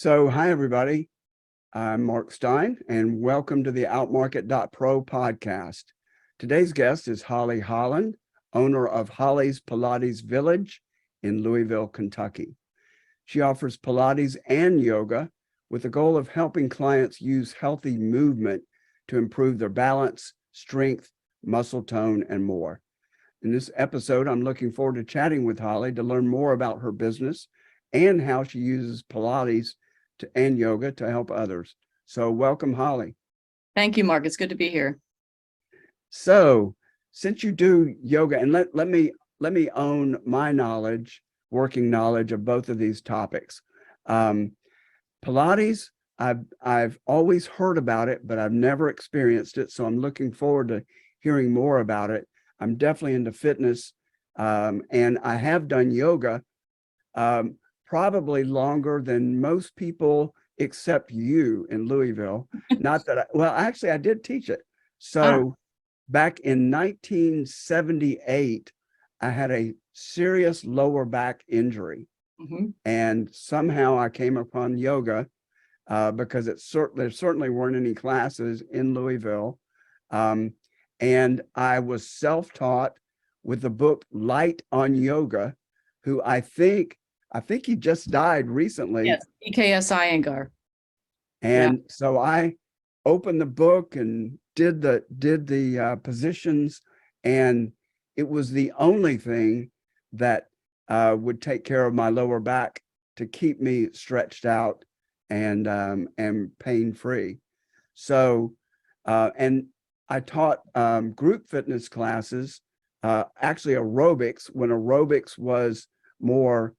Hi, everybody. I'm Mark Stein, and welcome to the outmarket.pro podcast. Today's guest is Holly Holland, owner of Holly's Pilates Village in Louisville, Kentucky. She offers Pilates and yoga with the goal of helping clients use healthy movement to improve their balance, strength, muscle tone, and more. In this episode, I'm looking forward to chatting with Holly to learn more about her business and how she uses Pilates and yoga to help others. So welcome, Holly. Thank you, Mark. It's good to be here. So since you do yoga, and let me own my working knowledge of both of these topics. Pilates, I've always heard about it, but I've never experienced it. So I'm looking forward to hearing more about it. I'm definitely into fitness, and I have done yoga probably longer than most people except you in Louisville. Not that actually I did teach it. So back in 1978, I had a serious lower back injury. And somehow I came upon yoga because there certainly weren't any classes in Louisville. And I was self-taught with the book Light on Yoga, who I think he just died recently. Yes, EKS Iyengar. And so I opened the book and did the positions, and it was the only thing that would take care of my lower back to keep me stretched out and pain-free. So, and I taught group fitness classes, actually aerobics, when aerobics was more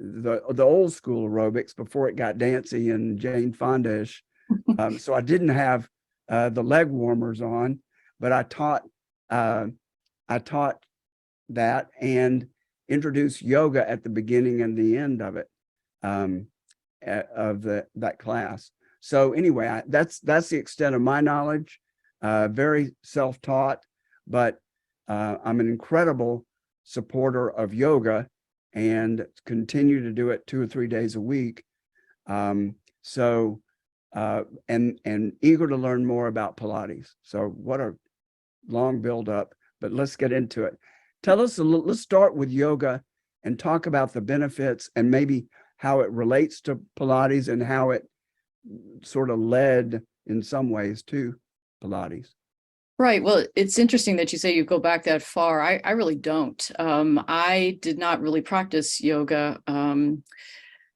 the old school aerobics before it got dancey and Jane Fonda-ish. So I didn't have the leg warmers on, but I taught that and introduced yoga at the beginning and the end of it, of that class. So anyway, that's the extent of my knowledge. Very self-taught, but I'm an incredible supporter of yoga and continue to do it 2 or 3 days a week. And eager to learn more about Pilates. So what a long build up, but let's get into it. Let's start with yoga and talk about the benefits and maybe how it relates to Pilates and how it sort of led in some ways to Pilates. Right. Well, it's interesting that you say you go back that far. I really don't. I did not really practice yoga.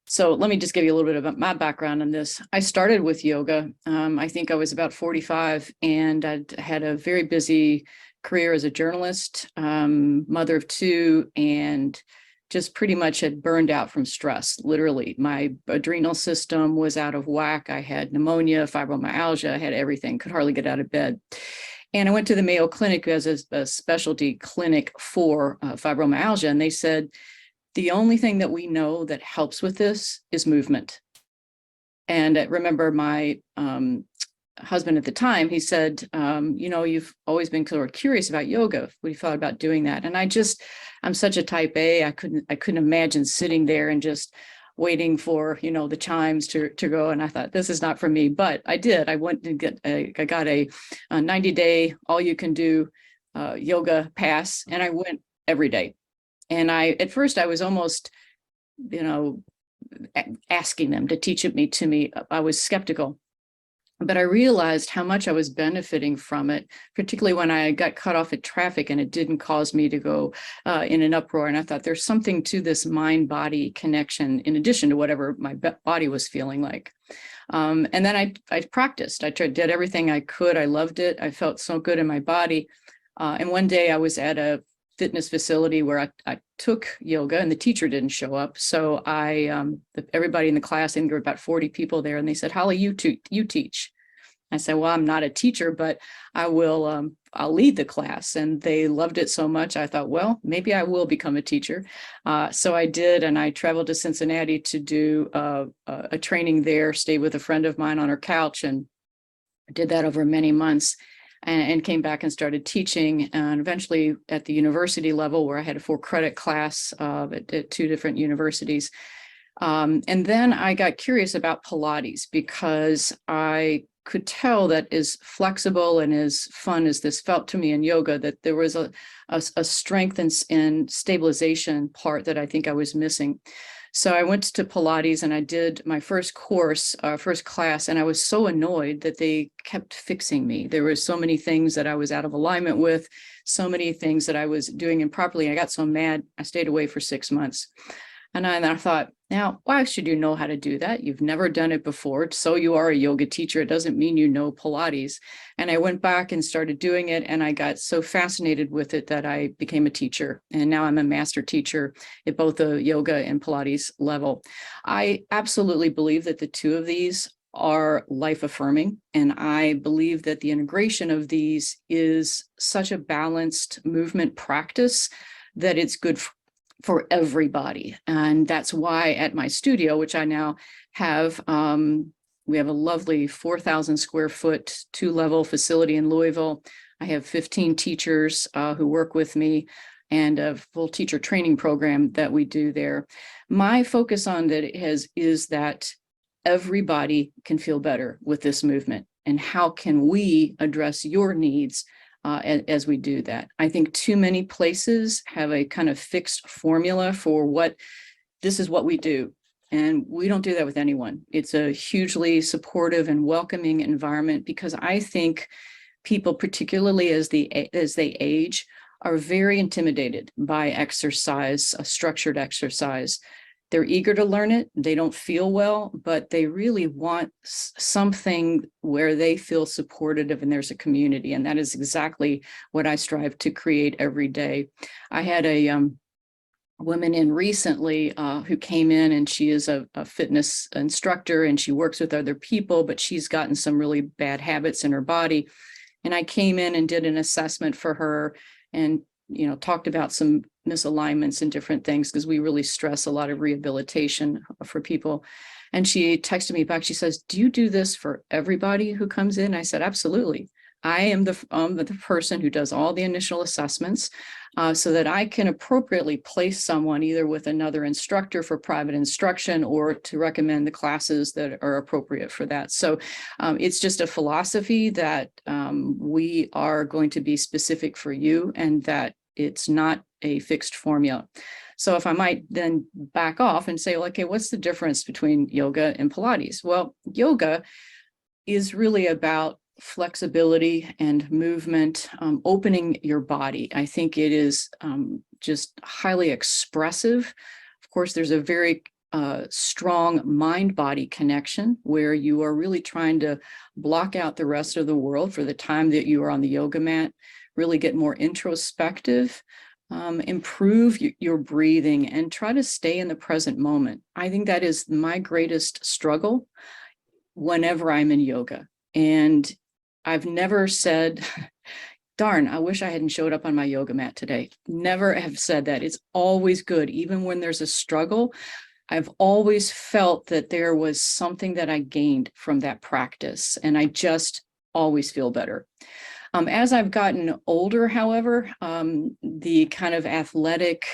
So let me just give you a little bit about my background on this. I started with yoga. I think I was about 45, and I'd had a very busy career as a journalist, mother of 2, and just pretty much had burned out from stress. Literally, my adrenal system was out of whack. I had pneumonia, fibromyalgia, I had everything, could hardly get out of bed. And I went to the Mayo Clinic as a specialty clinic for fibromyalgia. And they said, the only thing that we know that helps with this is movement. And I remember my husband at the time, he said, you've always been sort of curious about yoga. We thought about doing that. And I'm such a type A. I couldn't imagine sitting there and just waiting for, the chimes to go. And I thought, this is not for me, but I did. I went to I got a 90-day, all you can do yoga pass. And I went every day. And at first I was almost, asking them to teach it to me. I was skeptical, but I realized how much I was benefiting from it, particularly when I got cut off at traffic and it didn't cause me to go in an uproar. And I thought there's something to this mind-body connection in addition to whatever my body was feeling like. And then I practiced. I did everything I could. I loved it. I felt so good in my body. And one day I was at a fitness facility where I took yoga and the teacher didn't show up. So everybody in the class, I think there were about 40 people there, and they said, Holly, you teach. I said, well, I'm not a teacher, but I'll lead the class. And they loved it so much. I thought, well, maybe I will become a teacher. So I did. And I traveled to Cincinnati to do a training there, stayed with a friend of mine on her couch, and did that over many months. And came back and started teaching, and eventually at the university level, where I had a 4-credit class at 2 different universities, And then I got curious about Pilates because I could tell that as flexible and as fun as this felt to me in yoga, that there was a strength and stabilization part that I think I was missing. So I went to Pilates and I did my first course, first class, and I was so annoyed that they kept fixing me. There were so many things that I was out of alignment with, so many things that I was doing improperly. I got so mad, I stayed away for 6 months. And I thought, now, why should you know how to do that? You've never done it before. So you are a yoga teacher. It doesn't mean you know Pilates. And I went back and started doing it. And I got so fascinated with it that I became a teacher. And now I'm a master teacher at both the yoga and Pilates level. I absolutely believe that the two of these are life affirming. And I believe that the integration of these is such a balanced movement practice that it's good for everybody. And that's why at my studio, which I now have, we have a lovely 4,000 square foot, 2-level facility in Louisville. I have 15 teachers who work with me and a full teacher training program that we do there. My focus on that is that everybody can feel better with this movement. And how can we address your needs as we do that? I think too many places have a kind of fixed formula for what this is what we do. And we don't do that with anyone. It's a hugely supportive and welcoming environment because I think people, particularly as they age, are very intimidated by exercise, structured exercise. They're eager to learn it. They don't feel well, but they really want something where they feel supported and there's a community. And that is exactly what I strive to create every day. I had a woman in recently who came in, and she is a fitness instructor and she works with other people, but she's gotten some really bad habits in her body. And I came in and did an assessment for her and talked about some misalignments and different things because we really stress a lot of rehabilitation for people. And she texted me back. She says, "Do you do this for everybody who comes in?" I said, "Absolutely. I am the person who does all the initial assessments so that I can appropriately place someone either with another instructor for private instruction or to recommend the classes that are appropriate for that." So it's just a philosophy that we are going to be specific for you and that it's not a fixed formula. So if I might then back off and say, okay, what's the difference between yoga and Pilates? Well, yoga is really about flexibility and movement, opening your body. I think it is just highly expressive. Of course, there's a very strong mind-body connection where you are really trying to block out the rest of the world for the time that you are on the yoga mat, really get more introspective, improve your breathing, and try to stay in the present moment. I think that is my greatest struggle whenever I'm in yoga. And I've never said, darn, I wish I hadn't showed up on my yoga mat today. Never have said that. It's always good. Even when there's a struggle, I've always felt that there was something that I gained from that practice. And I just always feel better. As I've gotten older, however, the kind of athletic,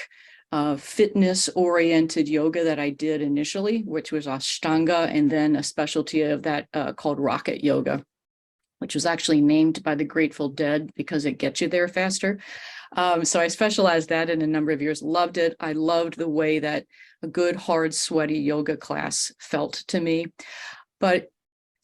fitness-oriented yoga that I did initially, which was Ashtanga, and then a specialty of that called Rocket Yoga, which was actually named by the Grateful Dead because it gets you there faster. So I specialized that in a number of years, loved it. I loved the way that a good, hard, sweaty yoga class felt to me. But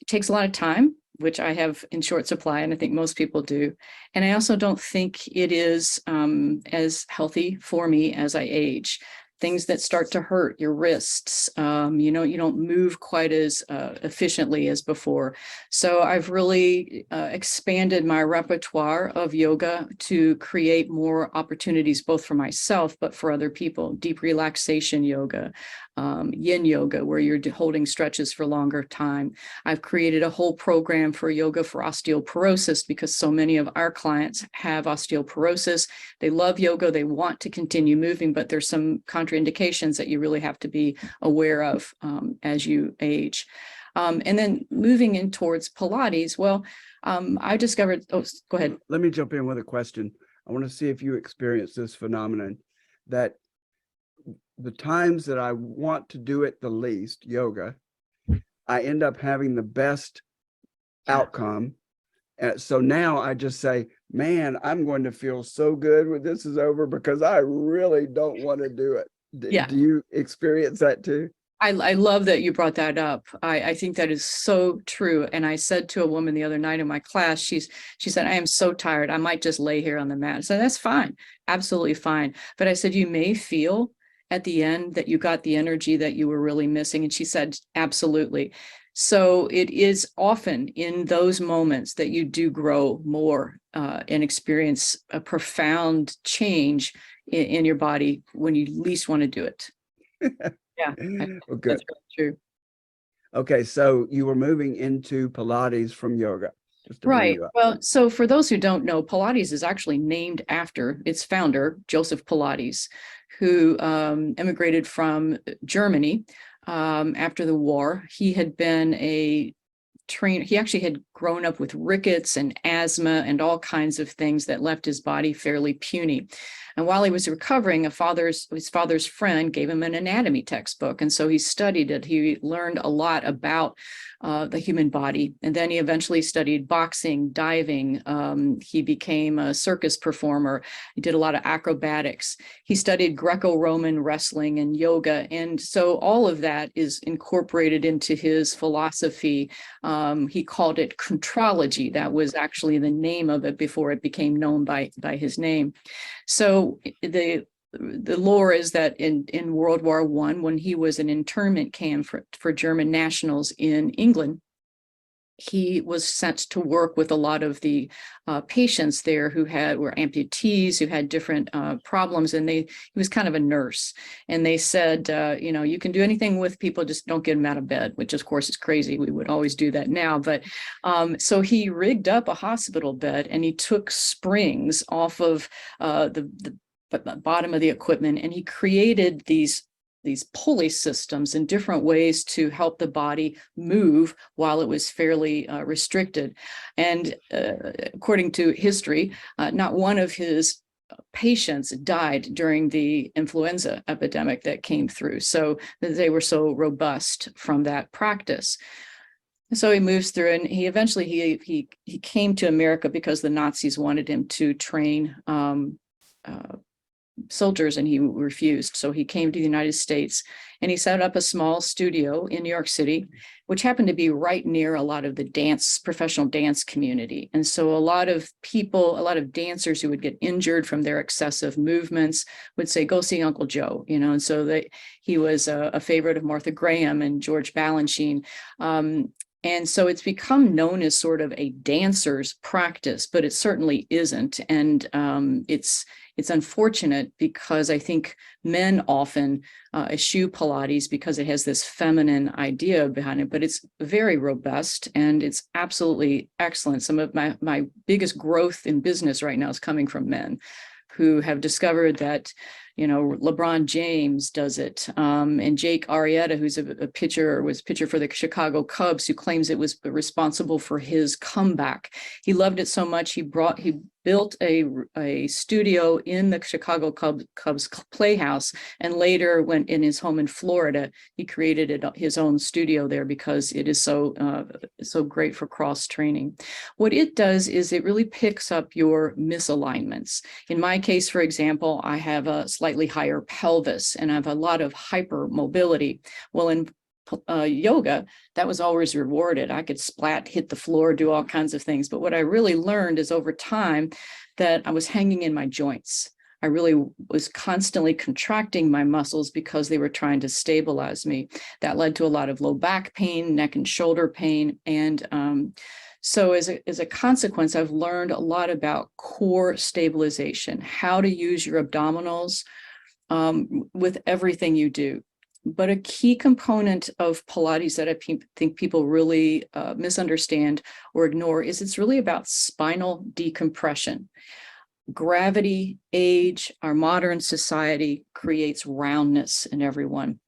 it takes a lot of time, which I have in short supply, and I think most people do. And I also don't think it is as healthy for me as I age. Things that start to hurt your wrists, you don't move quite as efficiently as before. So I've really expanded my repertoire of yoga to create more opportunities, both for myself, but for other people. Deep relaxation yoga, yin yoga, where you're holding stretches for longer time. I've created a whole program for yoga for osteoporosis because so many of our clients have osteoporosis. They love yoga, they want to continue moving, but there's some contraindications that you really have to be aware of as you age. And then moving in towards Pilates, well, I discovered, go ahead. Let me jump in with a question. I want to see if you experience this phenomenon that the times that I want to do it the least, yoga, I end up having the best outcome. So now I just say, man, I'm going to feel so good when this is over because I really don't want to do it. Yeah. Do you experience that too? I love that you brought that up. I think that is so true. And I said to a woman the other night in my class, she said, I am so tired. I might just lay here on the mat. So that's fine. Absolutely fine. But I said, you may feel at the end that you got the energy that you were really missing. And she said, absolutely. So it is often in those moments that you do grow more and experience a profound change in your body when you least want to do it. Yeah, Well, that's good. really true. Okay, so you were moving into Pilates from yoga, just to bring Right. you up. Well, so for those who don't know, Pilates is actually named after its founder, Joseph Pilates, who immigrated from Germany after the war. He had been a he actually had grown up with rickets and asthma and all kinds of things that left his body fairly puny. And while he was recovering, his father's friend gave him an anatomy textbook. And so he studied it. He learned a lot about the human body. And then he eventually studied boxing, diving. He became a circus performer. He did a lot of acrobatics. He studied Greco-Roman wrestling and yoga. And so all of that is incorporated into his philosophy. He called it contrology. That was actually the name of it before it became known by his name. So the lore is that in World War I, when he was an internment camp for German nationals in England, he was sent to work with a lot of the patients there who were amputees, who had different problems, and he was kind of a nurse. And they said, you can do anything with people, just don't get them out of bed, which of course is crazy. We would always do that now. But so he rigged up a hospital bed and he took springs off of the bottom of the equipment, and he created these pulley systems in different ways to help the body move while it was fairly restricted. And according to history, not one of his patients died during the influenza epidemic that came through. So they were so robust from that practice. So he moves through, and he eventually he came to America because the Nazis wanted him to train soldiers, and he refused. So he came to the United States and he set up a small studio in New York City, which happened to be right near a lot of the professional dance community. And so a lot of dancers who would get injured from their excessive movements would say, go see Uncle Joe, and so he was a favorite of Martha Graham and George Balanchine. And so it's become known as sort of a dancer's practice, but it certainly isn't. And it's unfortunate because I think men often eschew Pilates because it has this feminine idea behind it, but it's very robust and it's absolutely excellent. Some of my biggest growth in business right now is coming from men who have discovered that, LeBron James does it. And Jake Arrieta, who's was pitcher for the Chicago Cubs, who claims it was responsible for his comeback. He loved it so much, he built a studio in the Chicago Cubs playhouse, and later went in his home in Florida. He created his own studio there because it is so great for cross training. What it does is it really picks up your misalignments. In my case, for example, I have a slightly higher pelvis and I have a lot of hypermobility. Well, in yoga, that was always rewarded. I could splat, hit the floor, do all kinds of things. But what I really learned is over time that I was hanging in my joints. I really was constantly contracting my muscles because they were trying to stabilize me. That led to a lot of low back pain, neck and shoulder pain. And so as a consequence, I've learned a lot about core stabilization, how to use your abdominals with everything you do. But a key component of Pilates that I think people really misunderstand or ignore is it's really about spinal decompression. Gravity, age, our modern society creates roundness in everyone.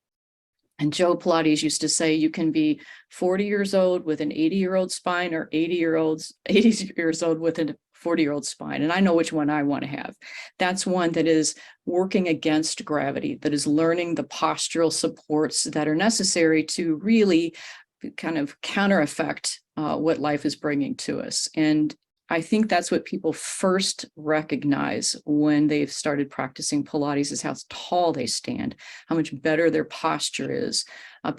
And Joe Pilates used to say you can be 40 years old with an 80-year-old spine, or 80 years old with a 40-year-old spine. And I know which one I want to have. That's one that is working against gravity, that is learning the postural supports that are necessary to really kind of counter effect what life is bringing to us. And I think that's what people first recognize when they've started practicing Pilates, is how tall they stand, how much better their posture is.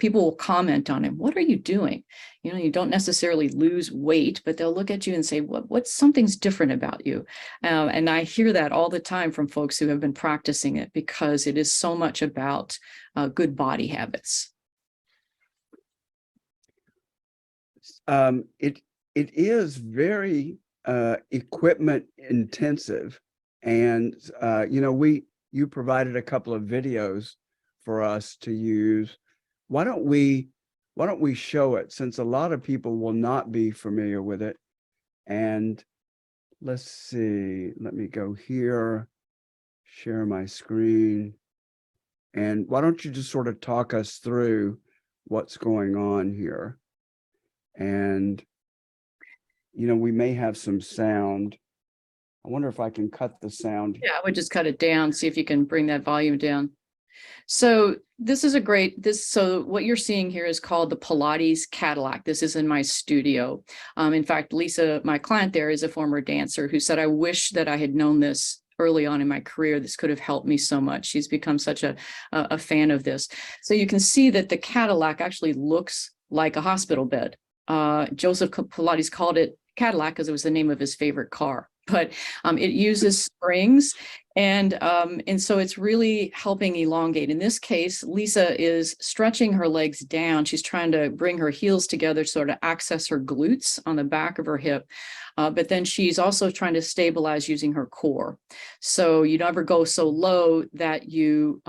People will comment on it. What are you doing? You know, you don't necessarily lose weight, but they'll look at you and say, what's something's different about you? And I hear that all the time from folks who have been practicing it, because it is so much about good body habits. It is very equipment intensive, and you know, you provided a couple of videos for us to use. Why don't we show it, since a lot of people will not be familiar with it? And let's see, let me go here, share my screen, and why don't you just sort of talk us through what's going on here? And you know, we may have some sound. I wonder if I can cut the sound. Yeah, I would just cut it down, see if you can bring that volume down. So this is so what you're seeing here is called the Pilates Cadillac. This is in my studio. In fact, Lisa, my client there, is a former dancer who said, I wish that I had known this early on in my career. This could have helped me so much. She's become such a fan of this. So you can see that the Cadillac actually looks like a hospital bed. Joseph Pilates called it Cadillac because it was the name of his favorite car, but it uses springs, and so it's really helping elongate. In this case, Lisa is stretching her legs down. She's trying to bring her heels together, sort of access her glutes on the back of her hip, but then she's also trying to stabilize using her core. So you never go so low that you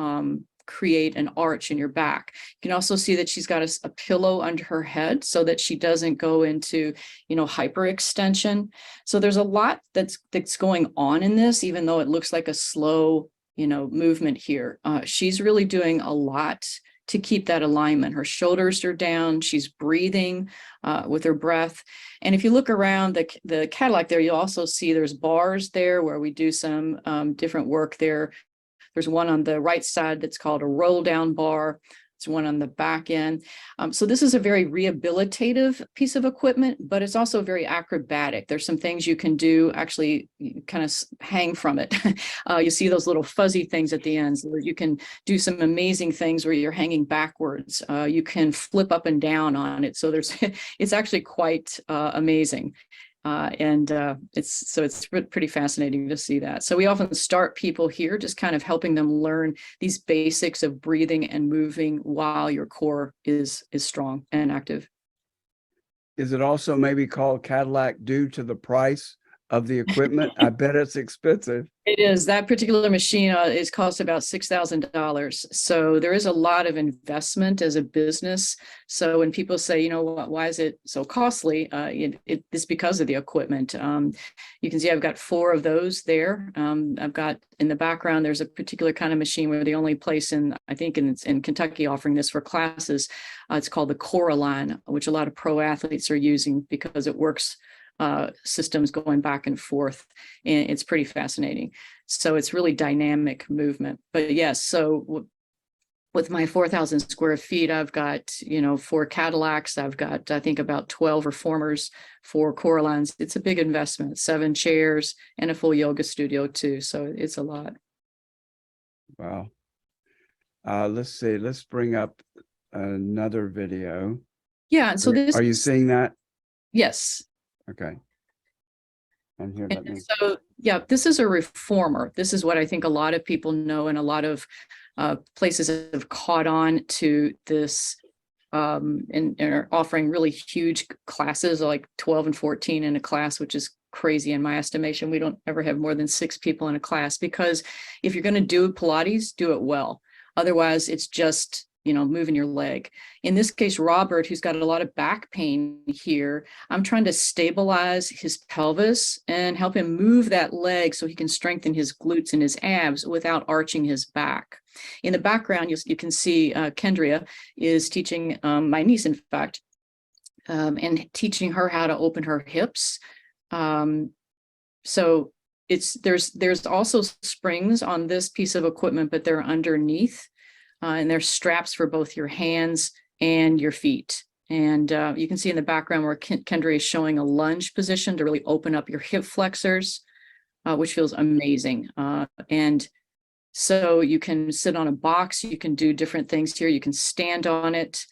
create an arch in your back. You can also see that she's got a pillow under her head so that she doesn't go into, you know, hyperextension. So there's a lot that's going on in this, even though it looks like a slow, you know, movement here. She's really doing a lot to keep that alignment. Her shoulders are down. She's breathing with her breath. And if you look around the Cadillac there, you'll also see there's bars there where we do some different work there. There's one on the right side that's called a roll down bar. There's one on the back end. So this is a very rehabilitative piece of equipment, but it's also very acrobatic. There's some things you can do, actually kind of hang from it. You see those little fuzzy things at the ends where you can do some amazing things where you're hanging backwards. You can flip up and down on it. So it's actually quite amazing. It's pretty fascinating to see that. So we often start people here, just kind of helping them learn these basics of breathing and moving while your core is strong and active. Is it also maybe called Cadillac due to the price of the equipment? I bet it's expensive. It is. That particular machine costs about $6,000. So there is a lot of investment as a business. So when people say, you know, why is it so costly? It's because of the equipment. You can see I've got 4 of those there. I've got in the background, there's a particular kind of machine where the only place in Kentucky offering this for classes. It's called the Coraline, which a lot of pro athletes are using because it works systems going back and forth, and it's pretty fascinating. So it's really dynamic movement. But yes, so with my 4,000 square feet, I've got, you know, 4 Cadillacs. I've got, I think, about 12 reformers, 4 Coralines. It's a big investment, 7 chairs, and a full yoga studio too. So it's a lot. Wow. Let's see. Let's bring up another video. Yeah. So Are you seeing that? Yes. Okay. And here, so yeah, this is a reformer. This is what I think a lot of people know, and a lot of places have caught on to this and are offering really huge classes, like 12 and 14 in a class, which is crazy in my estimation. We don't ever have more than 6 people in a class, because if you're going to do Pilates, do it well. Otherwise, it's just moving your leg. In this case, Robert, who's got a lot of back pain here, I'm trying to stabilize his pelvis and help him move that leg so he can strengthen his glutes and his abs without arching his back. In the background, you can see Kendria is teaching my niece, in fact, and teaching her how to open her hips. So there's also springs on this piece of equipment, but they're underneath, and there's straps for both your hands and your feet. And you can see in the background where Kendra is showing a lunge position to really open up your hip flexors, which feels amazing. And so you can sit on a box, you can do different things here, you can stand on it.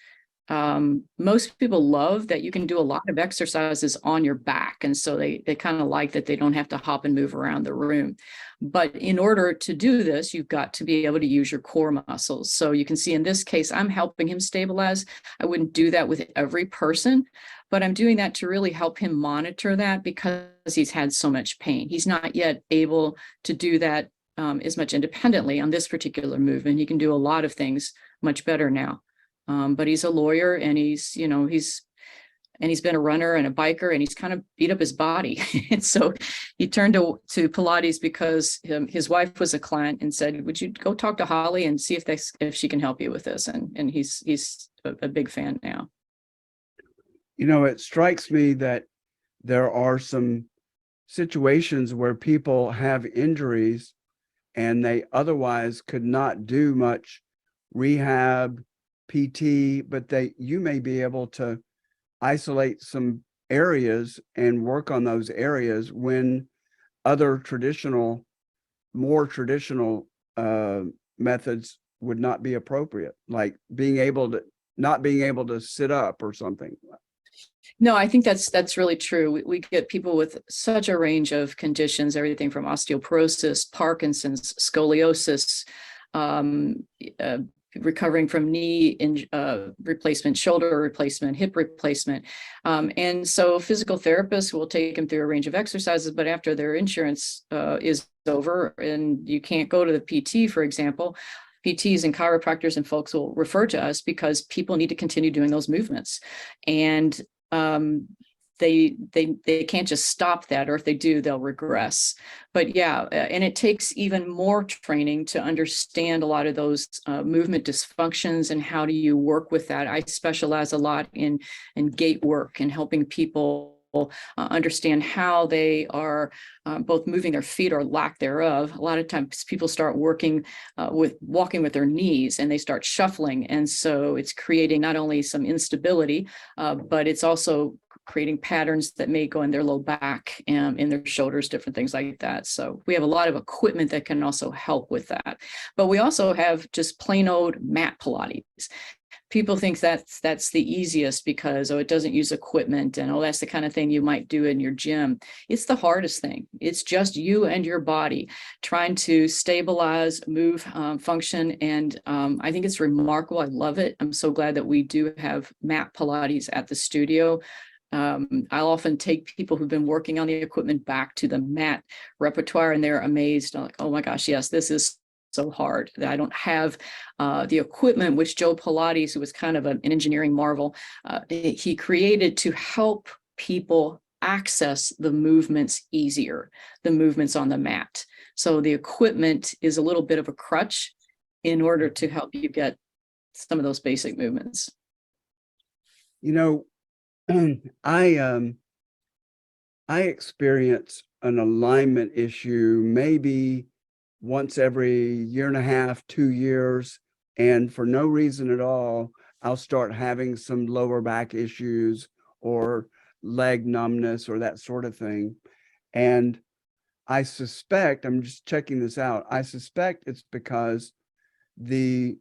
Most people love that you can do a lot of exercises on your back. And so they kind of like that they don't have to hop and move around the room. But in order to do this, you've got to be able to use your core muscles. So you can see in this case, I'm helping him stabilize. I wouldn't do that with every person, but I'm doing that to really help him monitor that because he's had so much pain. He's not yet able to do that as much independently on this particular movement. He can do a lot of things much better now. But he's a lawyer, and he's been a runner and a biker, and he's kind of beat up his body. And so he turned to Pilates because his wife was a client and said, "Would you go talk to Holly and see if she can help you with this?" And he's a big fan now. It strikes me that there are some situations where people have injuries and they otherwise could not do much rehab, PT, but you may be able to isolate some areas and work on those areas when other more traditional methods would not be appropriate, like not being able to sit up or something. No, I think that's really true. We get people with such a range of conditions, everything from osteoporosis, Parkinson's, scoliosis, recovering from knee replacement, shoulder replacement, hip replacement. And so physical therapists will take them through a range of exercises, but after their insurance is over and you can't go to the PT, for example, PTs and chiropractors and folks will refer to us because people need to continue doing those movements. And they can't just stop that, or if they do, they'll regress. But yeah, and it takes even more training to understand a lot of those movement dysfunctions and how do you work with that. I specialize a lot in gait work and helping people understand how they are both moving their feet or lack thereof. A lot of times people start working with walking with their knees and they start shuffling. And so it's creating not only some instability, but it's also creating patterns that may go in their low back and in their shoulders, different things like that. So we have a lot of equipment that can also help with that. But we also have just plain old mat Pilates. People think that's the easiest because, it doesn't use equipment and, that's the kind of thing you might do in your gym. It's the hardest thing. It's just you and your body trying to stabilize, move, function. And I think it's remarkable. I love it. I'm so glad that we do have mat Pilates at the studio. I'll often take people who've been working on the equipment back to the mat repertoire and they're amazed. I'm like, oh my gosh, yes, this is so hard that I don't have the equipment, which Joe Pilates, who was kind of an engineering marvel, he created to help people access the movements easier, the movements on the mat. So the equipment is a little bit of a crutch in order to help you get some of those basic movements. I experience an alignment issue maybe once every year and a half, 2 years, and for no reason at all, I'll start having some lower back issues or leg numbness or that sort of thing. And I suspect, I'm just checking this out, I suspect it's because the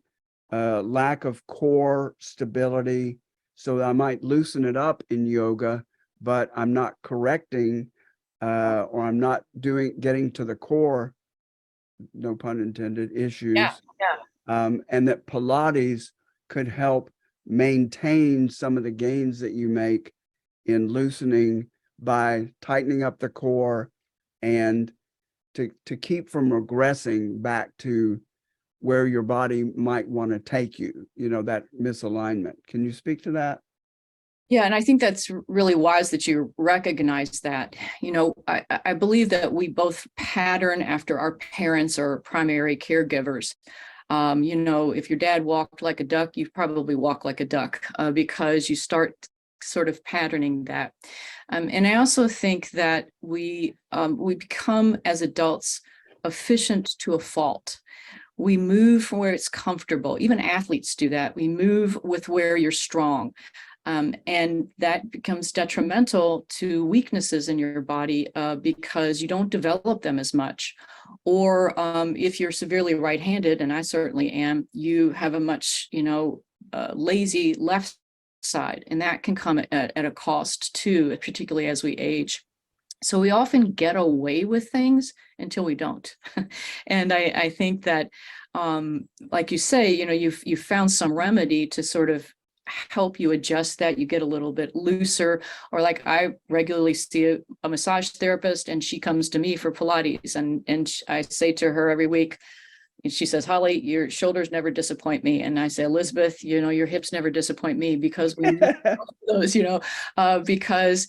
lack of core stability. So I might loosen it up in yoga, but I'm not correcting or I'm not getting to the core, no pun intended, issues. Yeah. And that Pilates could help maintain some of the gains that you make in loosening by tightening up the core and to keep from regressing back to where your body might want to take you, that misalignment. Can you speak to that? Yeah, and I think that's really wise that you recognize that. I believe that we both pattern after our parents or primary caregivers. If your dad walked like a duck, you probably walk like a duck because you start sort of patterning that. And I also think that we become as adults efficient to a fault. We move from where it's comfortable. Even athletes do that. We move with where you're strong. And that becomes detrimental to weaknesses in your body because you don't develop them as much. Or if you're severely right-handed, and I certainly am, you have a much, lazy left side, and that can come at a cost too, particularly as we age. So we often get away with things until we don't. And I think that, like you say, you've found some remedy to sort of help you adjust that. You get a little bit looser, or like I regularly see a massage therapist, and she comes to me for Pilates, and I say to her every week, and she says, "Holly, your shoulders never disappoint me." And I say, "Elizabeth, your hips never disappoint me," because we need those, because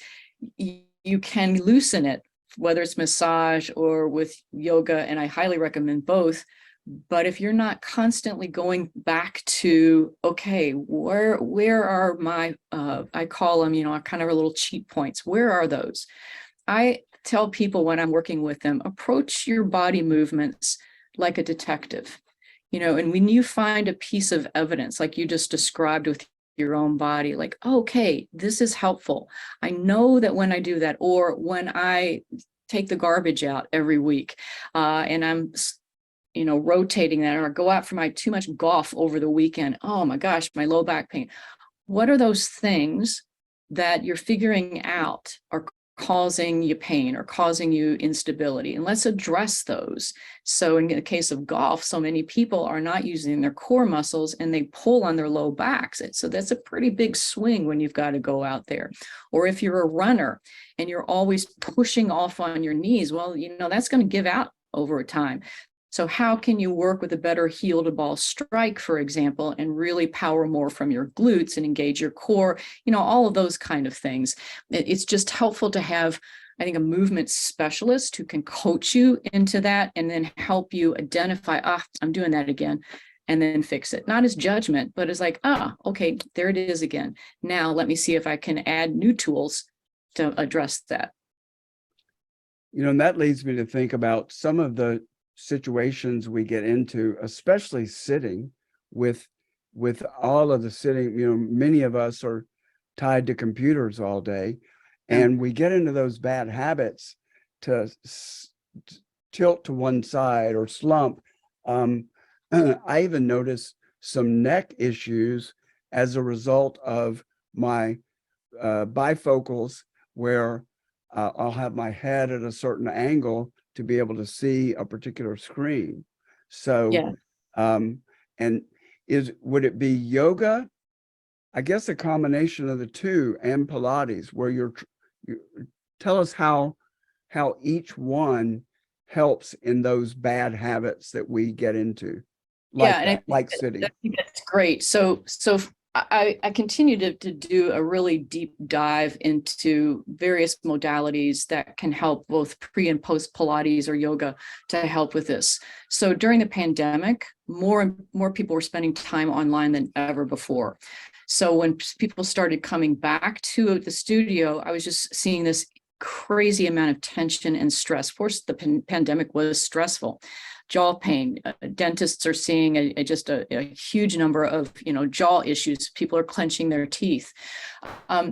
you can loosen it, whether it's massage or with yoga, and I highly recommend both. But if you're not constantly going back to, okay, where are my, I call them, kind of little cheat points. Where are those? I tell people when I'm working with them, approach your body movements like a detective, and when you find a piece of evidence, like you just described with your own body, like, okay, this is helpful. I know that when I do that, or when I take the garbage out every week, and I'm rotating that, or go out for my too much golf over the weekend. Oh my gosh, my low back pain. What are those things that you're figuring out are causing you pain or causing you instability? And let's address those. So in the case of golf, so many people are not using their core muscles, and they pull on their low backs. So that's a pretty big swing when you've got to go out there. Or if you're a runner and you're always pushing off on your knees, well, that's going to give out over time. So how can you work with a better heel to ball strike, for example, and really power more from your glutes and engage your core, all of those kind of things. It's just helpful to have, I think, a movement specialist who can coach you into that and then help you identify, I'm doing that again, and then fix it. Not as judgment, but as like, okay, there it is again. Now let me see if I can add new tools to address that. And that leads me to think about some of the situations we get into, especially sitting with all of the sitting. Many of us are tied to computers all day, and we get into those bad habits to tilt to one side or slump. I even notice some neck issues as a result of my bifocals, where I'll have my head at a certain angle to be able to see a particular screen. So, Yeah. And would it be yoga? I guess a combination of the two, and Pilates, where you tell us how each one helps in those bad habits that we get into, like sitting. I think that's great. So I continue to do a really deep dive into various modalities that can help both pre and post Pilates or yoga to help with this. So during the pandemic, more and more people were spending time online than ever before. So when people started coming back to the studio, I was just seeing this crazy amount of tension and stress. Of course, the pandemic was stressful. Jaw pain. Dentists are seeing just a huge number of jaw issues. People are clenching their teeth.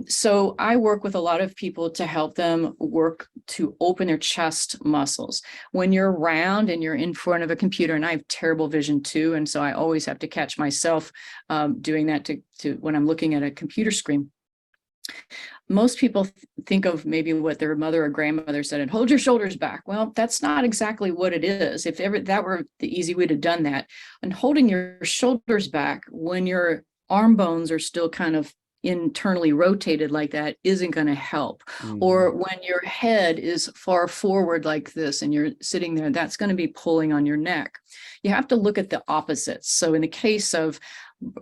So I work with a lot of people to help them work to open their chest muscles. When you're round and you're in front of a computer, and I have terrible vision too, and so I always have to catch myself doing that to when I'm looking at a computer screen. Most people think of maybe what their mother or grandmother said, and hold your shoulders back. Well, that's not exactly what it is. If ever that were the easy way to done that, and holding your shoulders back when your arm bones are still kind of internally rotated like that isn't going to help. Mhm. Or when your head is far forward like this and you're sitting there, that's going to be pulling on your neck. You have to look at the opposites. So in the case of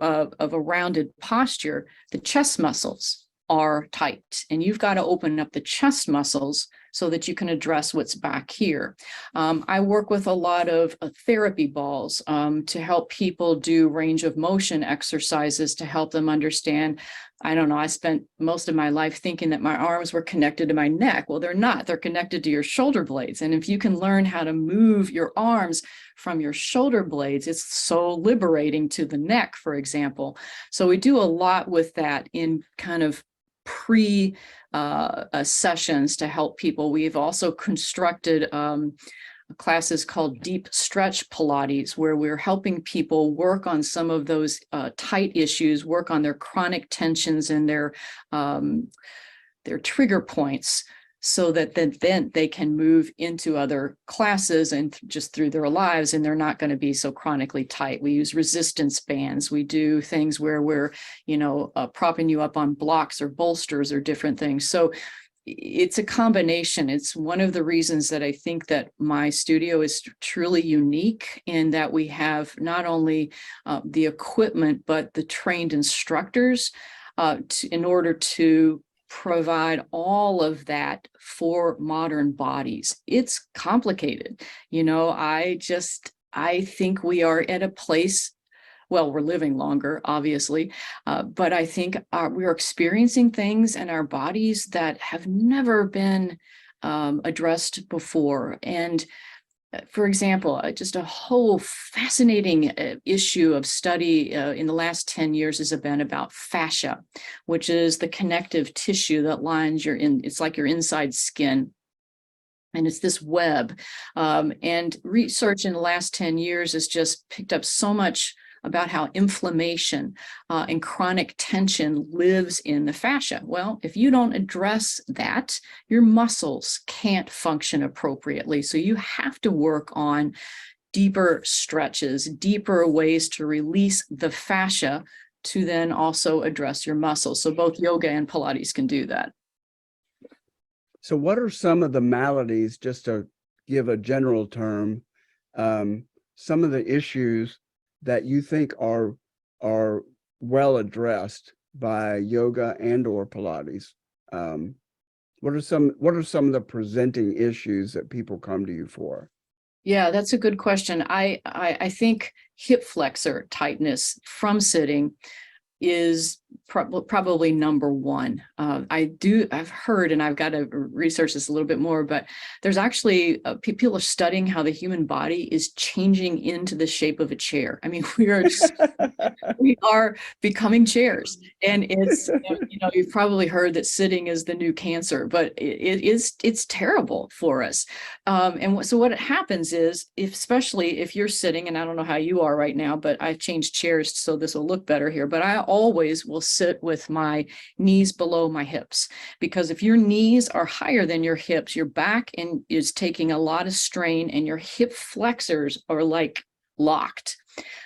a rounded posture, the chest muscles are tight, and you've got to open up the chest muscles so that you can address what's back here. I work with a lot of therapy balls to help people do range of motion exercises to help them understand. I don't know, I spent most of my life thinking that my arms were connected to my neck. Well, they're not. They're connected to your shoulder blades. And if you can learn how to move your arms from your shoulder blades, it's so liberating to the neck, for example. So we do a lot with that in kind of pre sessions to help people. We've also constructed classes called Deep Stretch Pilates, where we're helping people work on some of those tight issues, work on their chronic tensions and their trigger points, so that then they can move into other classes and just through their lives, and they're not going to be so chronically tight. We use resistance bands. We do things where we're, propping you up on blocks or bolsters or different things. So it's a combination. It's one of the reasons that I think that my studio is truly unique in that we have not only the equipment, but the trained instructors in order to provide all of that for modern bodies. It's complicated. I think we are at a place, well, we're living longer, obviously, but I think we're experiencing things in our bodies that have never been addressed before. And for example, just a whole fascinating issue of study in the last 10 years has been about fascia, which is the connective tissue that lines it's like your inside skin. And it's this web. And research in the last 10 years has just picked up so much about how inflammation and chronic tension lives in the fascia. Well, if you don't address that, your muscles can't function appropriately. So you have to work on deeper stretches, deeper ways to release the fascia to then also address your muscles. So both yoga and Pilates can do that. So what are some of the maladies, just to give a general term, some of the issues that you think are well addressed by yoga and or Pilates? What are some of the presenting issues that people come to you for? Yeah, that's a good question. I think hip flexor tightness from sitting is probably number one. I've heard, and I've got to research this a little bit more, but there's actually people are studying how the human body is changing into the shape of a chair. I mean, we are becoming chairs, and it's, you've probably heard that sitting is the new cancer, but it's terrible for us. So what happens is, especially if you're sitting, and I don't know how you are right now, but I've changed chairs so this will look better here, but I always will sit with my knees below my hips, because if your knees are higher than your hips, your back is taking a lot of strain, and your hip flexors are like locked,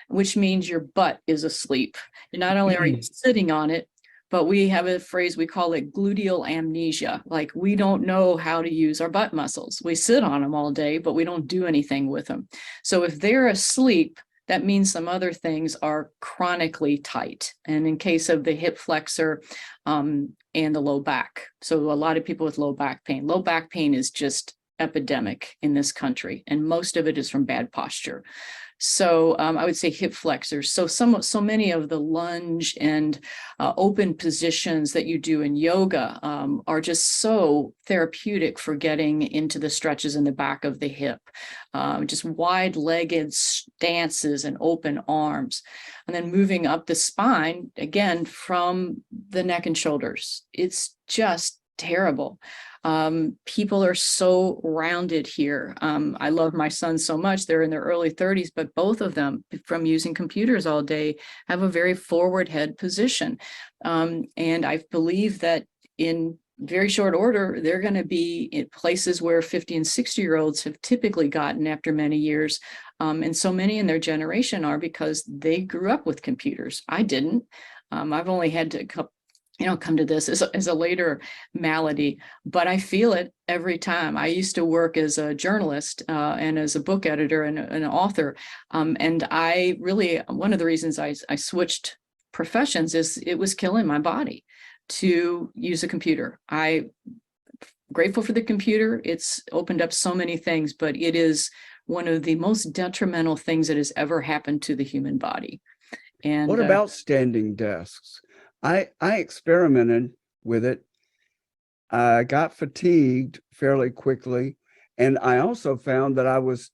which means your butt is asleep. And not only are you sitting on it, but we have a phrase, we call it gluteal amnesia. Like, we don't know how to use our butt muscles. We sit on them all day, but we don't do anything with them. So if they're asleep, that means some other things are chronically tight. And in case of the hip flexor and the low back. So a lot of people with low back pain is just epidemic in this country. And most of it is from bad posture. So I would say hip flexors. So many of the lunge and open positions that you do in yoga are just so therapeutic for getting into the stretches in the back of the hip. Just wide-legged stances and open arms. And then moving up the spine, again, from the neck and shoulders. It's just terrible. People are so rounded here. I love my sons so much. They're in their early 30s, but both of them, from using computers all day, have a very forward head position. And I believe that in very short order, they're going to be in places where 50 and 60-year-olds have typically gotten after many years. And so many in their generation are, because they grew up with computers. I didn't. I've only had come to this as a later malady, but I feel it every time. I used to work as a journalist and as a book editor and an author. And I really, one of the reasons I switched professions is it was killing my body to use a computer. I'm grateful for the computer. It's opened up so many things, but it is one of the most detrimental things that has ever happened to the human body. And what about standing desks? I experimented with it. I got fatigued fairly quickly. And I also found that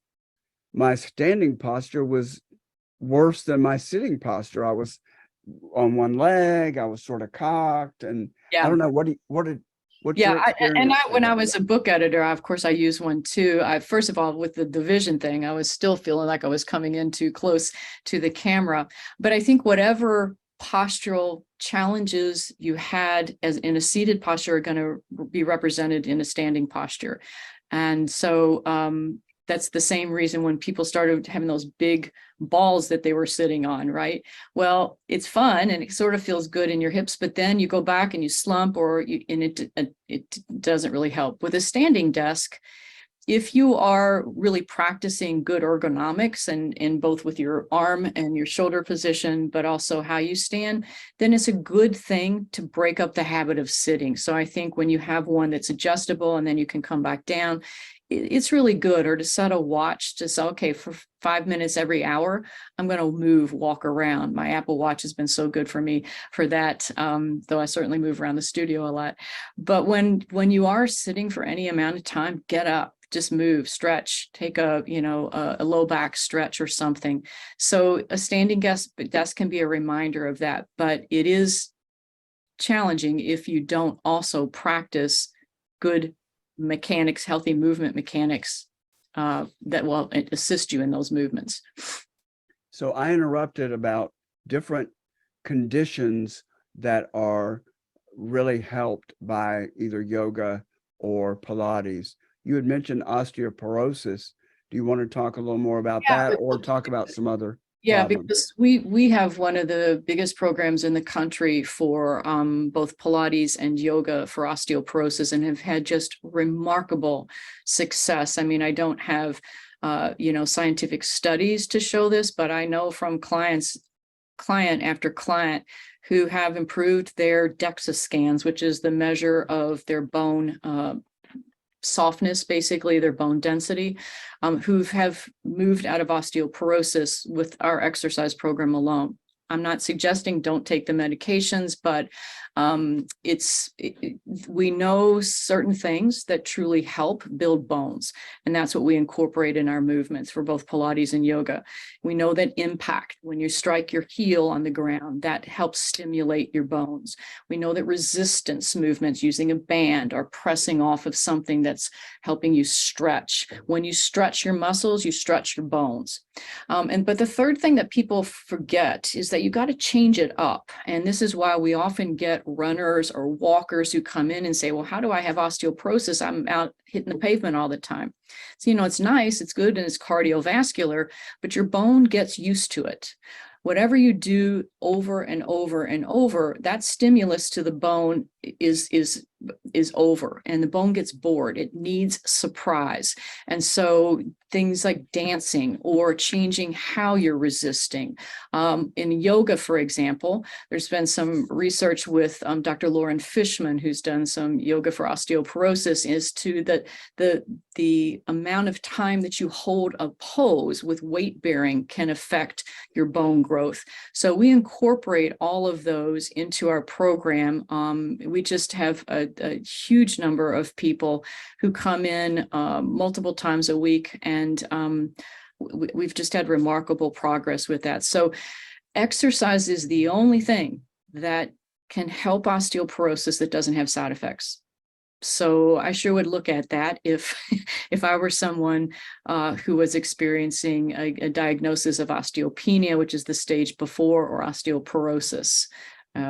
my standing posture was worse than my sitting posture. I was on one leg, I was sort of cocked, and I don't know, what's your experience? When I was a book editor, of course, I used one too. First of all, with the vision thing, I was still feeling like I was coming in too close to the camera. But I think whatever postural challenges you had as in a seated posture are going to be represented in a standing posture. And so that's the same reason when people started having those big balls that they were sitting on, right? Well, it's fun and it sort of feels good in your hips, but then you go back and you slump and it doesn't really help. With a standing desk, if you are really practicing good ergonomics and in both with your arm and your shoulder position, but also how you stand, then it's a good thing to break up the habit of sitting. So I think when you have one that's adjustable and then you can come back down, it's really good. Or to set a watch to say, okay, for 5 minutes every hour, I'm going to walk around. My Apple Watch has been so good for me for that, though I certainly move around the studio a lot. But when you are sitting for any amount of time, get up. Just move, stretch, take a low back stretch or something. So a standing desk can be a reminder of that, but it is challenging if you don't also practice good mechanics, healthy movement mechanics that will assist you in those movements. So I interrupted about different conditions that are really helped by either yoga or Pilates. You had mentioned osteoporosis. Do you want to talk a little more about that or talk about some other problems? Because we have one of the biggest programs in the country for both Pilates and yoga for osteoporosis and have had just remarkable success. I mean, I don't have scientific studies to show this, but I know from client after client who have improved their DEXA scans, which is the measure of their bone softness, basically their bone density, who have moved out of osteoporosis with our exercise program alone. I'm not suggesting don't take the medications, but we know certain things that truly help build bones. And that's what we incorporate in our movements for both Pilates and yoga. We know that impact, when you strike your heel on the ground, that helps stimulate your bones. We know that resistance movements using a band or pressing off of something that's helping you stretch. When you stretch your muscles, you stretch your bones. But the third thing that people forget is that you got to change it up. And this is why we often get runners or walkers who come in and say, well, how do I have osteoporosis? I'm out hitting the pavement all the time. So, it's nice, it's good, and it's cardiovascular, but your bone gets used to it. Whatever you do over and over and over, that stimulus to the bone is over, and the bone gets bored. It needs surprise. And so things like dancing or changing how you're resisting. In yoga, for example, there's been some research with Dr. Lauren Fishman, who's done some yoga for osteoporosis, is to the amount of time that you hold a pose with weight bearing can affect your bone growth. So we incorporate all of those into our program. We just have a huge number of people who come in multiple times a week, and we've just had remarkable progress with that. So exercise is the only thing that can help osteoporosis that doesn't have side effects. So I sure would look at that if I were someone who was experiencing a diagnosis of osteopenia, which is the stage before, or osteoporosis,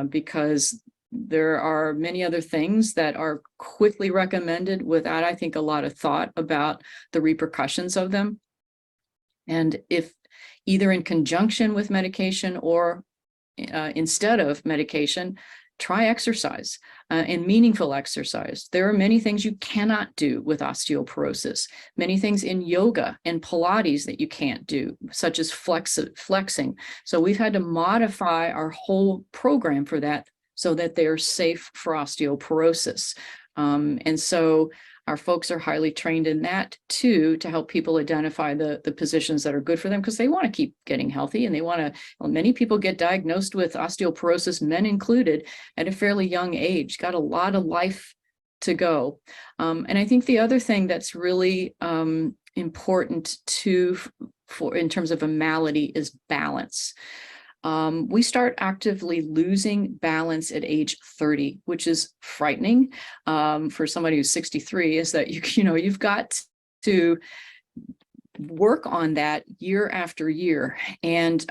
because there are many other things that are quickly recommended without, I think, a lot of thought about the repercussions of them. And if either in conjunction with medication or instead of medication, try exercise and meaningful exercise. There are many things you cannot do with osteoporosis, many things in yoga and Pilates that you can't do, such as flexing. So we've had to modify our whole program for that so that they're safe for osteoporosis. And so our folks are highly trained in that too, to help people identify the positions that are good for them, because they want to keep getting healthy, and they want to, well, many people get diagnosed with osteoporosis, men included, at a fairly young age, got a lot of life to go. And I think the other thing that's really important for in terms of a malady is balance. We start actively losing balance at age 30, which is frightening for somebody who's 63, is that you've got to work on that year after year. And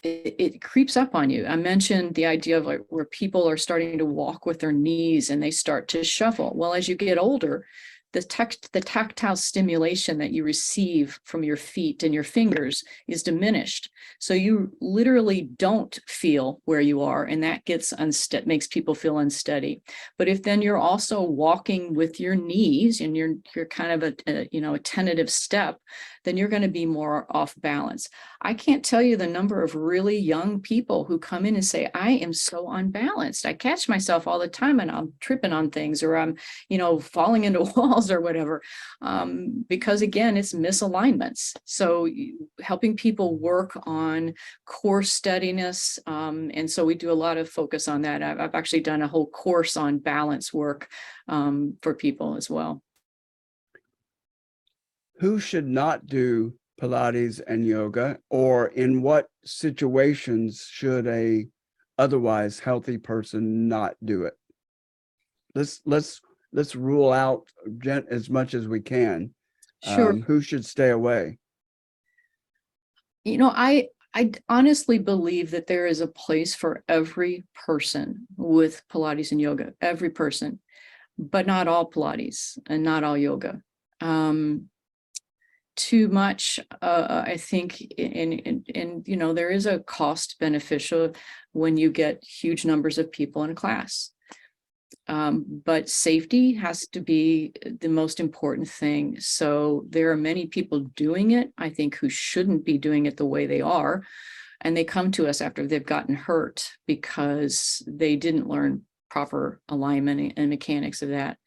it creeps up on you. I mentioned the idea of like where people are starting to walk with their knees and they start to shuffle. Well, as you get older, the tactile stimulation that you receive from your feet and your fingers is diminished. So you literally don't feel where you are, and that makes people feel unsteady. But if then you're also walking with your knees and you're kind of a tentative step, then you're going to be more off balance. I can't tell you the number of really young people who come in and say, I am so unbalanced. I catch myself all the time and I'm tripping on things, or I'm, falling into walls or whatever. Because again, it's misalignments. So helping people work on core steadiness. And so we do a lot of focus on that. I've actually done a whole course on balance work for people as well. Who should not do Pilates and yoga, or in what situations should a otherwise healthy person not do it? Let's rule out as much as we can. Sure. Who should stay away? I honestly believe that there is a place for every person with Pilates and yoga, every person, but not all Pilates and not all yoga. Too much, I think, and there is a cost beneficial when you get huge numbers of people in a class. But safety has to be the most important thing. So there are many people doing it, I think, who shouldn't be doing it the way they are. And they come to us after they've gotten hurt because they didn't learn proper alignment and mechanics of that.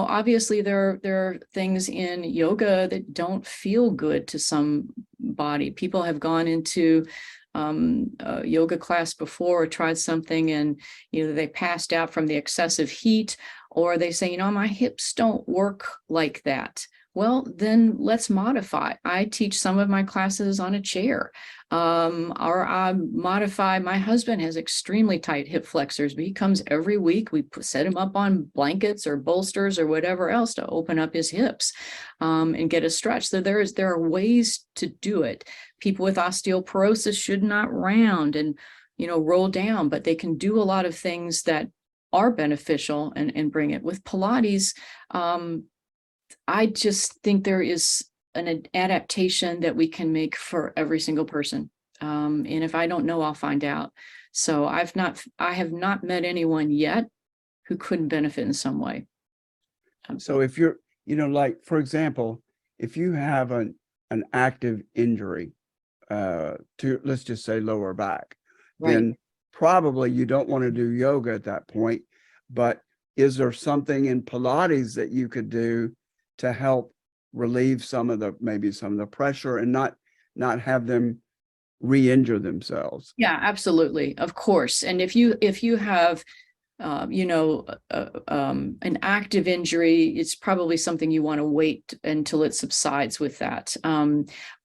Obviously there are things in yoga that don't feel good to somebody. People have gone into a yoga class before or tried something, and they passed out from the excessive heat, or they say, my hips don't work like that. Well, then let's modify. I teach some of my classes on a chair, or I modify. My husband has extremely tight hip flexors, but he comes every week. We set him up on blankets or bolsters or whatever else to open up his hips and get a stretch. So there are ways to do it. People with osteoporosis should not round and roll down, but they can do a lot of things that are beneficial and bring it. With Pilates, I just think there is an adaptation that we can make for every single person. And if I don't know, I'll find out. So I have not met anyone yet who couldn't benefit in some way. So if you're, like, for example, if you have an active injury to, let's just say, lower back, Right. Then probably you don't want to do yoga at that point. But is there something in Pilates that you could do to help relieve maybe some of the pressure and not have them re-injure themselves? Yeah, absolutely. Of course. And if you have an active injury, it's probably something you want to wait until it subsides with that.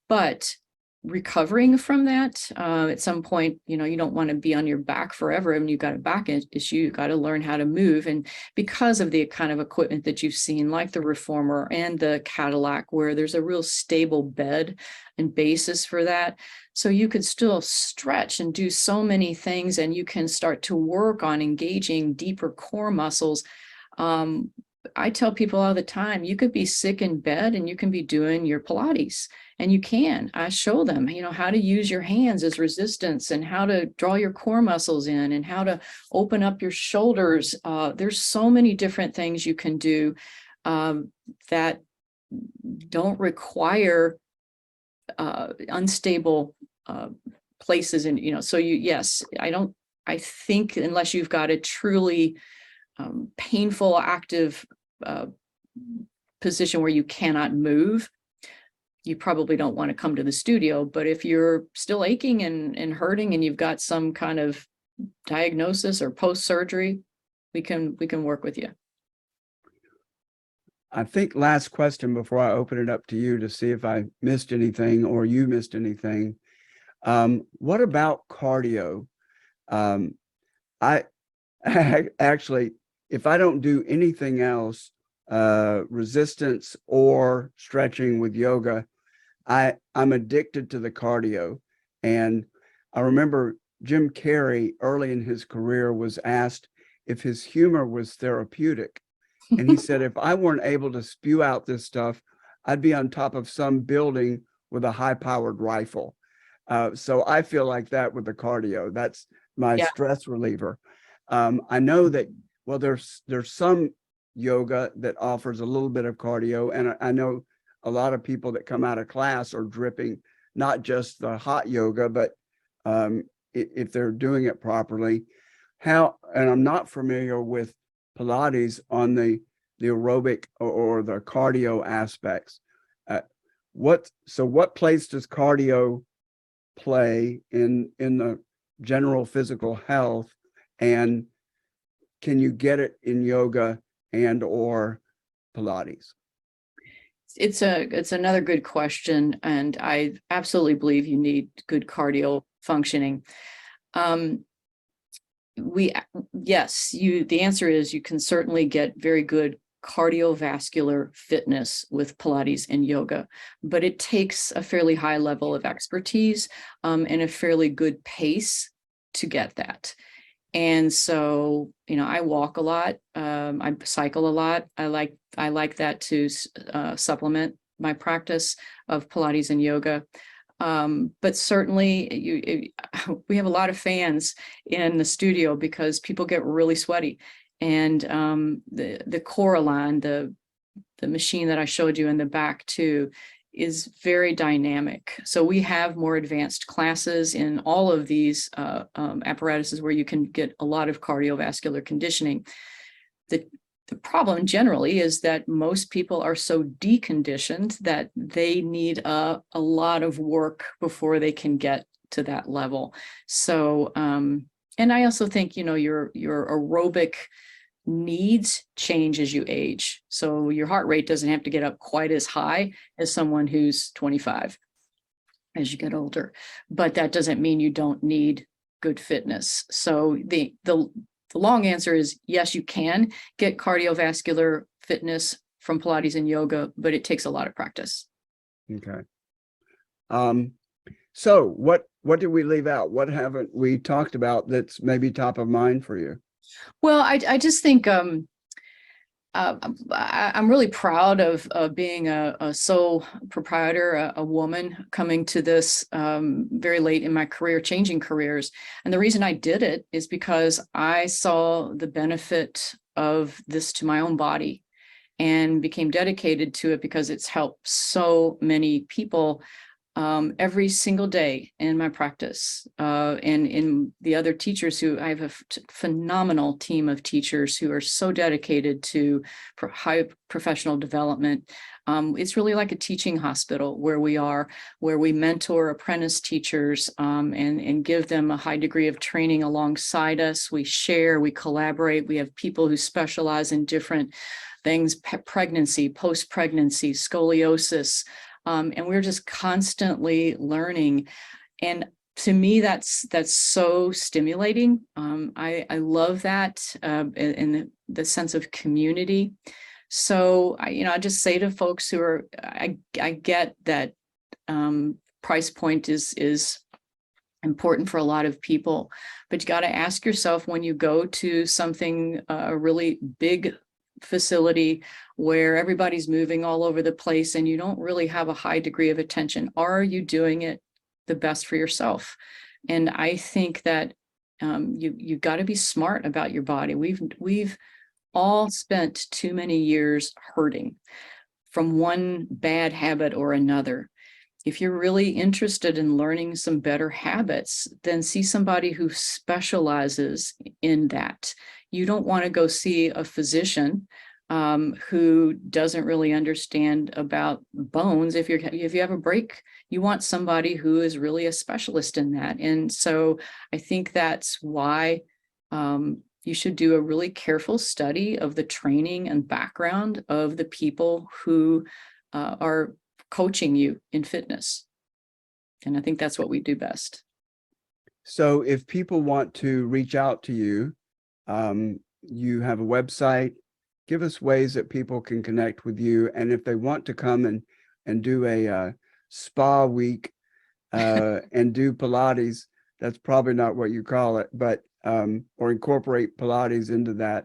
But recovering from that, at some point, you don't want to be on your back forever. And you've got a back issue, you've got to learn how to move. And because of the kind of equipment that you've seen, like the Reformer and the Cadillac, where there's a real stable bed and basis for that, so you could still stretch and do so many things, and you can start to work on engaging deeper core muscles I tell people all the time, you could be sick in bed and you can be doing your Pilates, and you can. I show them, how to use your hands as resistance and how to draw your core muscles in and how to open up your shoulders. There's so many different things you can do that don't require unstable places. And, so yes, I think unless you've got a truly painful, active position where you cannot move, you probably don't want to come to the studio. But if you're still aching and hurting and you've got some kind of diagnosis or post-surgery, we can work with you. I think last question before I open it up to you to see if I missed anything or you missed anything. What about cardio? I actually, if I don't do anything else, resistance or stretching with yoga, I'm addicted to the cardio. And I remember Jim Carrey early in his career was asked if his humor was therapeutic. And he said, if I weren't able to spew out this stuff, I'd be on top of some building with a high-powered rifle. So I feel like that with the cardio. That's my stress reliever. I know that, well, there's some yoga that offers a little bit of cardio. And I know a lot of people that come out of class are dripping, not just the hot yoga, but if they're doing it properly. And I'm not familiar with Pilates on the aerobic or the cardio aspects. What place does cardio play in the general physical health, and can you get it in yoga and or Pilates? It's another good question, and I absolutely believe you need good cardio functioning. The answer is you can certainly get very good cardiovascular fitness with Pilates and yoga, but it takes a fairly high level of expertise and a fairly good pace to get that. And so, I walk a lot, I cycle a lot. I like that to supplement my practice of Pilates and yoga. But certainly we have a lot of fans in the studio because people get really sweaty. And the Coraline, the machine that I showed you in the back too, is very dynamic. So we have more advanced classes in all of these apparatuses where you can get a lot of cardiovascular conditioning. The problem generally is that most people are so deconditioned that they need a lot of work before they can get to that level. So, and I also think, your aerobic needs change as you age. So your heart rate doesn't have to get up quite as high as someone who's 25 as you get older, but that doesn't mean you don't need good fitness. So the long answer is yes, you can get cardiovascular fitness from Pilates and yoga, but it takes a lot of practice. Okay. So what did we leave out? What haven't we talked about that's maybe top of mind for you? Well, I just think I'm really proud of being a sole proprietor, a woman coming to this very late in my career, changing careers. And the reason I did it is because I saw the benefit of this to my own body and became dedicated to it because it's helped so many people every single day in my practice, and in the other teachers who I have a phenomenal team of teachers who are so dedicated to high professional development. It's really like a teaching hospital where we mentor apprentice teachers and give them a high degree of training alongside us. We share, we collaborate. We have people who specialize in different things: pregnancy, post-pregnancy, scoliosis. And we're just constantly learning. And to me, that's so stimulating. I love that and the sense of community. So I just say to folks who are, I get that price point is important for a lot of people, but you got to ask yourself when you go to something, a really big facility where everybody's moving all over the place and you don't really have a high degree of attention? Are you doing it the best for yourself? And I think that you got to be smart about your body. We've all spent too many years hurting from one bad habit or another. If you're really interested in learning some better habits, then see somebody who specializes in that. You don't want to go see a physician who doesn't really understand about bones. If you have a break, you want somebody who is really a specialist in that. And so I think that's why you should do a really careful study of the training and background of the people who are coaching you in fitness. And I think that's what we do best. So if people want to reach out to you, you have a website. Give us ways that people can connect with you. And if they want to come and do a spa week and do Pilates, that's probably not what you call it, but or incorporate Pilates into that.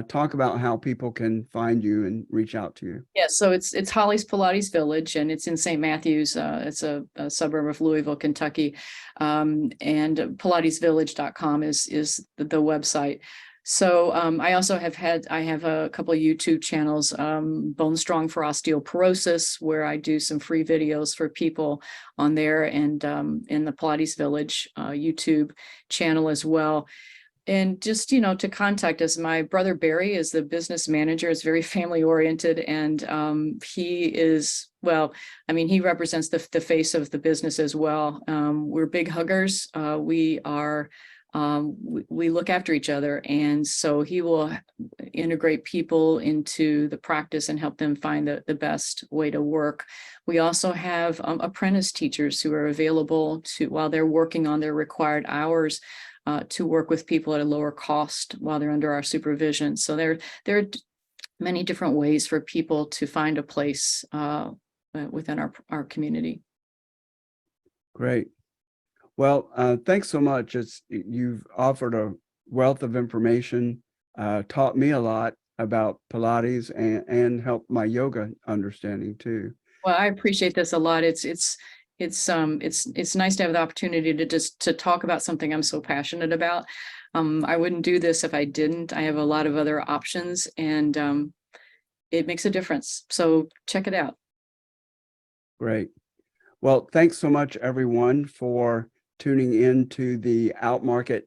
Talk about how people can find you and reach out to you. Yeah, so it's Holly's Pilates Village, and it's in St. Matthews. It's a suburb of Louisville, Kentucky, and pilatesvillage.com is the website. So I also have a couple of YouTube channels, Bone Strong for Osteoporosis, where I do some free videos for people on there, and in the Pilates Village YouTube channel as well. And just, to contact us, my brother Barry is the business manager. It's very family oriented. And he is, well, I mean, he represents the face of the business as well. We're big huggers. We look after each other. And so he will integrate people into the practice and help them find the best way to work. We also have apprentice teachers who are available while they're working on their required hours, to work with people at a lower cost while they're under our supervision. So there are many different ways for people to find a place within our community. Great. Well, thanks so much. You've offered a wealth of information, taught me a lot about Pilates and helped my yoga understanding too. Well, I appreciate this a lot. It's nice to have the opportunity to talk about something I'm so passionate about. I wouldn't do this if I didn't. I have a lot of other options, and it makes a difference. So check it out. Great. Well, thanks so much, everyone, for tuning in to the Outmarket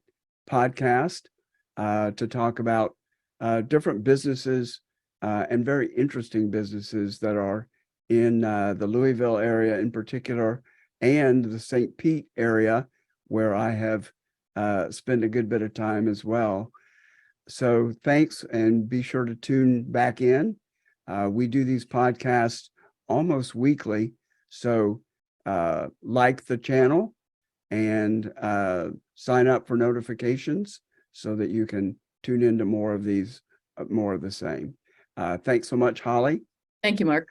podcast to talk about different businesses and very interesting businesses that are in the Louisville area in particular, and the St. Pete area, where I have spent a good bit of time as well. So thanks, and be sure to tune back in. We do these podcasts almost weekly, so like the channel and sign up for notifications so that you can tune into more of these, more of the same. Thanks so much, Holly. Thank you, Mark.